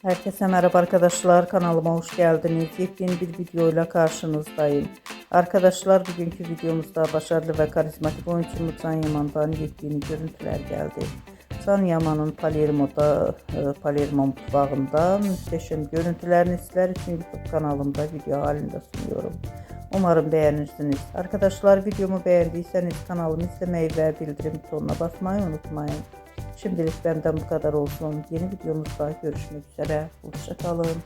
Herkese merhaba arkadaşlar, kanalıma hoş geldiniz. Yepyeni bir videoyla karşınızdayım. Arkadaşlar, bugünkü videomuzda başarılı ve karizmatik oyuncumuz Can Yaman'dan yepyeni görüntüler geldi. Can Yaman'ın Palermo mutfağında muhteşem görüntülerini sizler için YouTube kanalımda video halinde sunuyorum. Umarım beğenirsiniz. Arkadaşlar, videomu beğendiyseniz kanalımı izlemeyi ve bildirim butonuna basmayı unutmayın. Şimdilik benden bu kadar olsun. Yeni videomuzda görüşmek üzere. Hoşça kalın.